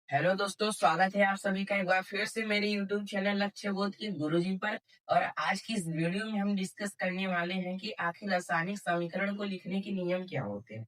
Hello दोस्तों, स्वागत है आप सभी का एक बार फिर से मेरे YouTube चैनल लक्ष्य बोध की गुरुजी पर। और आज की इस वीडियो में हम डिस्कस करने वाले हैं कि आखिर रासायनिक समीकरण को लिखने के नियम क्या होते हैं।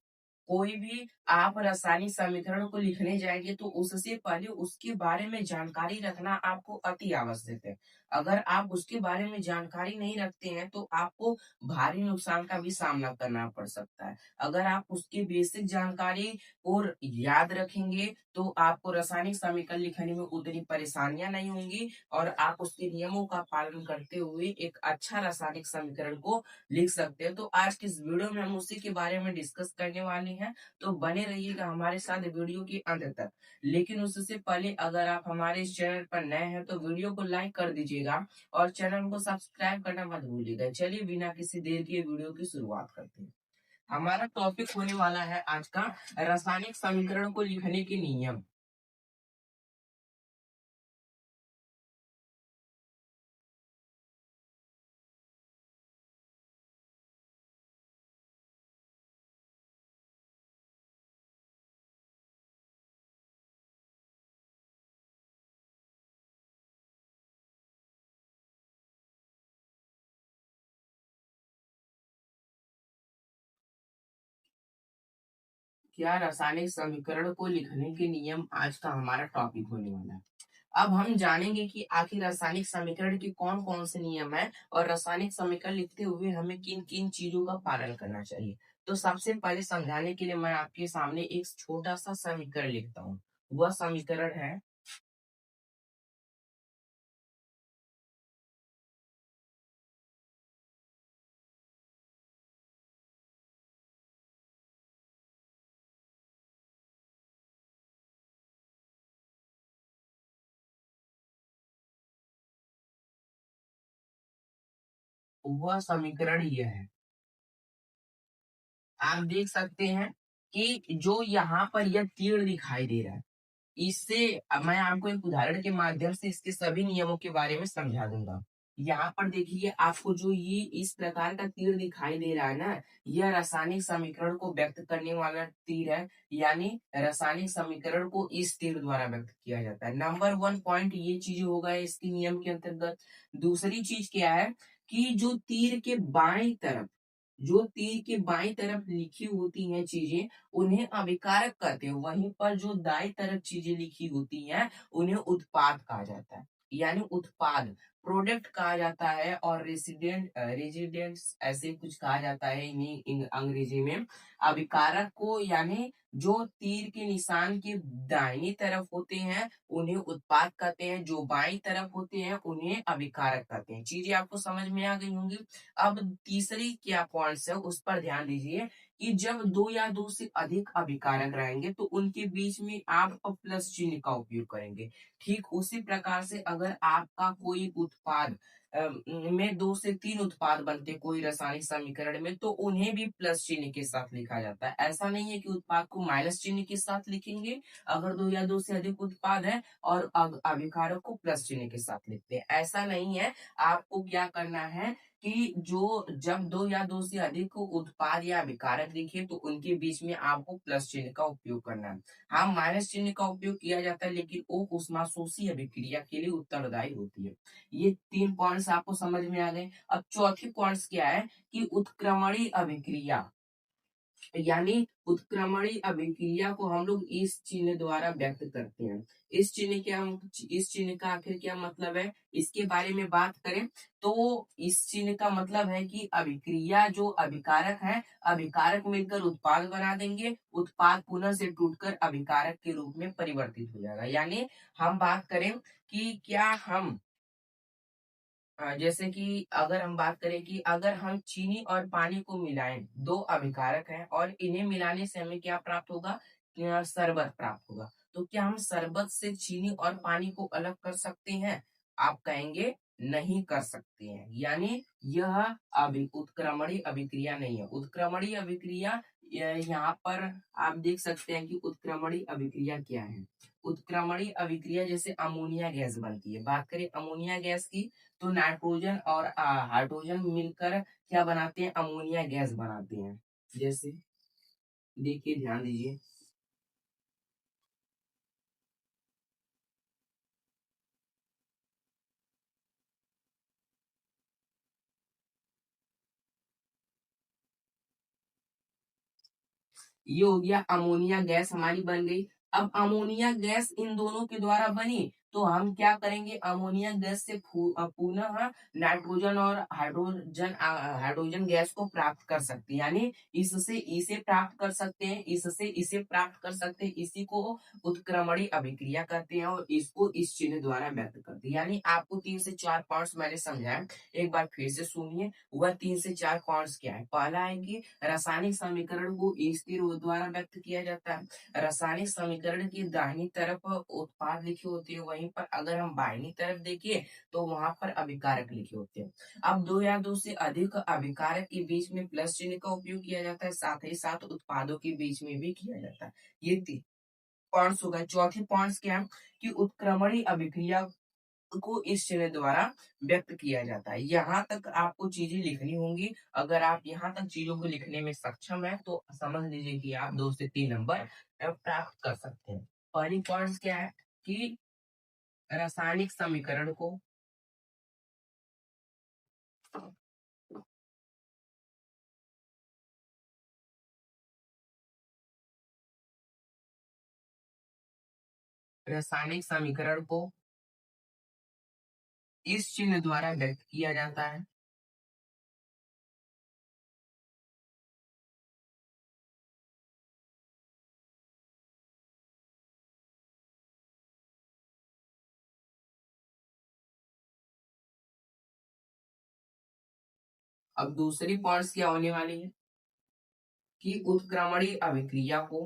कोई भी आप रासायनिक समीकरण को लिखने जाएंगे तो उससे पहले उसके बारे में जानकारी रखना आपको अति आवश्यक है। अगर आप उसके बारे में जानकारी नहीं रखते हैं तो आपको भारी नुकसान का भी सामना करना पड़ सकता है। अगर आप उसकी बेसिक जानकारी और याद रखेंगे तो आपको रासायनिक समीकरण लिखने में उतनी परेशानियां नहीं होंगी और आप उसके नियमों का पालन करते हुए एक अच्छा रासायनिक समीकरण को लिख सकते हैं। तो आज की इस वीडियो में हम उसी के बारे में डिस्कस करने वाले हैं। तो बने रहिएगा हमारे साथ वीडियो के अंत तक। लेकिन उससे पहले अगर आप हमारे इस चैनल पर नए हैं तो वीडियो को लाइक कर दीजिएगा और चैनल को सब्सक्राइब करना मत भूलिएगा। चलिए बिना किसी देर के वीडियो की शुरुआत करते हैं। हमारा टॉपिक होने वाला है आज का रासायनिक समीकरण को लिखने के नियम। क्या रासायनिक समीकरण को लिखने के नियम आज का हमारा टॉपिक होने वाला है। अब हम जानेंगे कि आखिर रासायनिक समीकरण के कौन कौन से नियम है और रासायनिक समीकरण लिखते हुए हमें किन किन चीजों का पालन करना चाहिए। तो सबसे पहले समझाने के लिए मैं आपके सामने एक छोटा सा समीकरण लिखता हूँ। वह समीकरण है, वह समीकरण यह है। आप देख सकते हैं कि जो यहाँ पर यह तीर दिखाई दे रहा है, इससे अब मैं आपको एक उदाहरण के माध्यम से इसके सभी नियमों के बारे में समझा दूंगा। यहाँ पर देखिए, आपको जो ये इस प्रकार का तीर दिखाई दे रहा है ना, यह रासायनिक समीकरण को व्यक्त करने वाला तीर है। यानी रासायनिक समीकरण को इस तीर द्वारा व्यक्त किया जाता है। नंबर वन पॉइंट ये चीज होगा इसके नियम के अंतर्गत। दूसरी चीज क्या है कि जो तीर के बाईं तरफ लिखी होती हैं चीजें, उन्हें अभिकारक कहते हैं। वहीं पर जो दाई तरफ चीजें लिखी होती हैं उन्हें उत्पाद कहा जाता है। यानी उत्पाद प्रोडक्ट कहा जाता है और रेजिडेंट्स ऐसे कुछ कहा जाता है इन्हीं अंग्रेजी में। अभिकारक को यानी जो तीर के निशान के दाहिनी तरफ होते हैं उन्हें उत्पाद कहते हैं, जो बाईं तरफ होते हैं उन्हें अभिकारक कहते हैं। चीजें आपको समझ में आ गई होंगी। अब तीसरी क्या पॉइंट्स है उस पर ध्यान दीजिए कि जब दो या दो से अधिक अभिकारक रहेंगे तो उनके बीच में आप प्लस चिन्ह का उपयोग करेंगे। ठीक उसी प्रकार से अगर आपका कोई उत्पाद में दो से तीन उत्पाद बनते कोई रासायनिक समीकरण में तो उन्हें भी प्लस चिन्ह के साथ लिखा जाता है। ऐसा नहीं है कि उत्पाद को माइनस चिन्ह के साथ लिखेंगे अगर दो या दो से अधिक उत्पाद है और अभिकारक को प्लस चिन्ह के साथ लिखते हैं, ऐसा नहीं है। आपको क्या करना है कि जो जब दो या दो से अधिक उत्पाद या विकारक दिखे तो उनके बीच में आपको प्लस चिन्ह का उपयोग करना है। हाँ, माइनस चिन्ह का उपयोग किया जाता है लेकिन वो ऊष्माशोषी अभिक्रिया के लिए उत्तरदायी होती है। ये तीन पॉइंट्स आपको समझ में आ गए। अब चौथी पॉइंट्स क्या है कि उत्क्रमणीय अभिक्रिया, यानी उत्क्रमणीय अभिक्रिया को हम लोग इस चिन्ह द्वारा व्यक्त करते हैं। इस चिन्ह का आखिर क्या मतलब है, इसके बारे में बात करें तो इस चिन्ह का मतलब है कि अभिक्रिया जो अभिकारक है, अभिकारक मिलकर उत्पाद बना देंगे, उत्पाद पुनः से टूटकर अभिकारक के रूप में परिवर्तित हो जाएगा। यानी हम बात करें कि क्या हम जैसे कि अगर हम बात करें कि अगर हम चीनी और पानी को मिलाएं, दो अभिकारक हैं और इन्हें मिलाने से हमें क्या प्राप्त होगा, शरबत प्राप्त होगा। तो क्या हम शरबत से चीनी और पानी को अलग कर सकते हैं? आप कहेंगे नहीं कर सकते हैं। यानी यह उत्क्रमणीय अभिक्रिया नहीं है। उत्क्रमणीय अभिक्रिया यहाँ पर आप देख सकते हैं कि उत्क्रमणीय अभिक्रिया क्या है। उत्क्रमणीय अभिक्रिया जैसे अमोनिया गैस बनती है। बात करें अमोनिया गैस की तो नाइट्रोजन और हाइड्रोजन मिलकर क्या बनाते हैं, अमोनिया गैस बनाते हैं। जैसे देखिए, ध्यान दीजिए, ये हो गया अमोनिया गैस हमारी बन गई। अब अमोनिया गैस इन दोनों के द्वारा बनी तो हम क्या करेंगे, अमोनिया गैस से पुनः नाइट्रोजन और हाइड्रोजन गैस को प्राप्त कर सकते हैं, यानी इससे इसे प्राप्त कर सकते हैं, इससे इसे प्राप्त कर सकते हैं। इसी को उत्क्रमणी अभिक्रिया कहते हैं और इसको इस चिन्ह द्वारा व्यक्त करते हैं। यानी आपको 3 से 4 पॉइंट्स मैंने समझाया, एक बार फिर से सुनिए। वह 3 से 4 पॉइंट्स क्या है। पहला है कि रासायनिक समीकरण को स्थिर द्वारा व्यक्त किया जाता है। रासायनिक समीकरण की दाहिनी तरफ उत्पाद लिखे होते हैं, वहीं पर अगर हम बाईं तरफ देखिए तो वहां पर अभिकारक लिखे होते हैं। अब दो या दो से अधिक अभिकारक के बीच में प्लस चिन्ह का उपयोग किया जाता है, साथ ही साथ उत्पादों के बीच में भी किया जाता है। ये तीन पॉइंट्स हो गए। चौथे पॉइंट्स क्या है कि उत्क्रमणी अभिक्रिया को इस चिन्ह द्वारा व्यक्त किया जाता है। यहाँ तक आपको चीजें लिखनी होंगी। अगर आप यहाँ तक चीजों को लिखने में सक्षम है तो समझ लीजिए कि आप 2 से 3 नंबर प्राप्त कर सकते हैं। पहली पॉइंट क्या है कि रासायनिक समीकरण को रासायनिक समीकरण को इस चिन्ह द्वारा व्यक्त किया जाता है। अब दूसरी पॉइंट्स क्या होने वाली है कि उत्क्रमणी अभिक्रिया को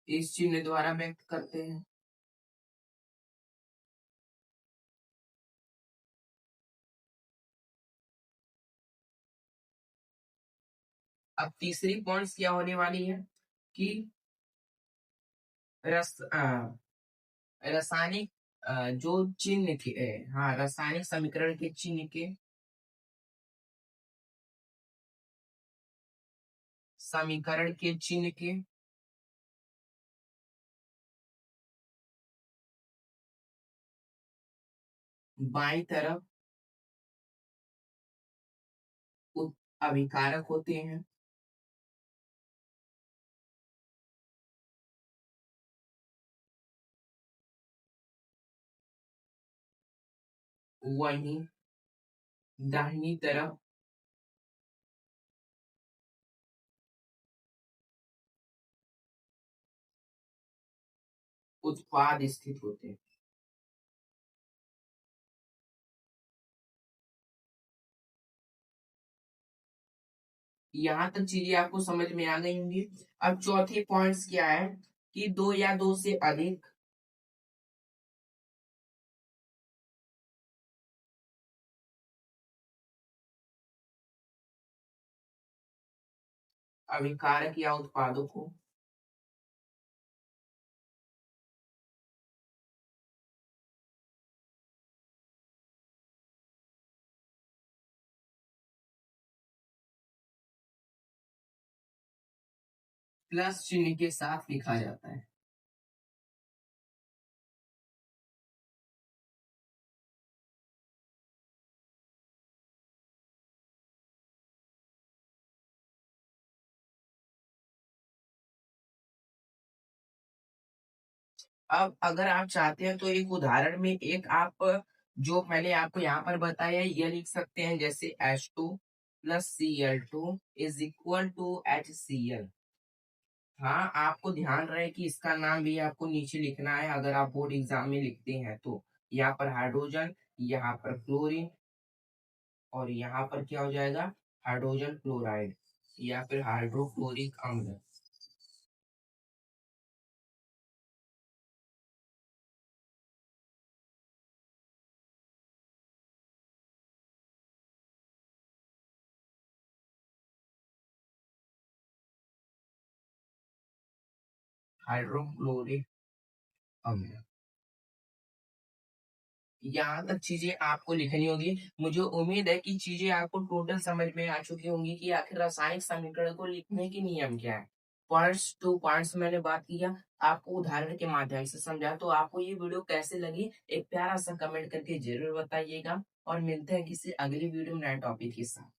इस चिन्ह द्वारा व्यक्त करते हैं। अब तीसरी पॉइंट्स क्या होने वाली है कि रस रासायनिक जो चिन्ह के हाँ रासायनिक समीकरण के चिन्ह के समीकरण के चिन्ह के बाईं तरफ अभिकारक होते हैं। वहीं दाहिनी तरफ उत्पाद स्थित होते हैं। यहाँ तक चीजें आपको समझ में आ गई होंगी। अब चौथे पॉइंट्स क्या है कि दो या दो से अधिक अभिकारक या उत्पादों को प्लस चिन्ह के साथ लिखा जाता है। अब अगर आप चाहते हैं तो एक उदाहरण में एक आप जो मैंने आपको यहाँ पर बताया है ये लिख सकते हैं, जैसे H2 + Cl2 is equal to HCl। हाँ आपको ध्यान रहे कि इसका नाम भी आपको नीचे लिखना है अगर आप बोर्ड एग्जाम में लिखते हैं तो। यहाँ पर हाइड्रोजन, यहाँ पर क्लोरीन और यहाँ पर क्या हो जाएगा, हाइड्रोजन क्लोराइड या फिर हाइड्रोक्लोरिक अम्ल। हाइड्रोक्लोरिक अम्ल यहाँ तक चीजें आपको लिखनी होगी। मुझे उम्मीद है कि चीजें आपको टोटल समझ में आ चुकी होंगी कि आखिर रासायनिक समीकरण को लिखने के नियम क्या है। पॉइंट्स टू पॉइंट्स मैंने बात किया, आपको उदाहरण के माध्यम से समझा। तो आपको ये वीडियो कैसे लगी, एक प्यारा सा कमेंट करके जरूर बताइएगा, और मिलते हैं किसी अगली वीडियो में नए टॉपिक के साथ।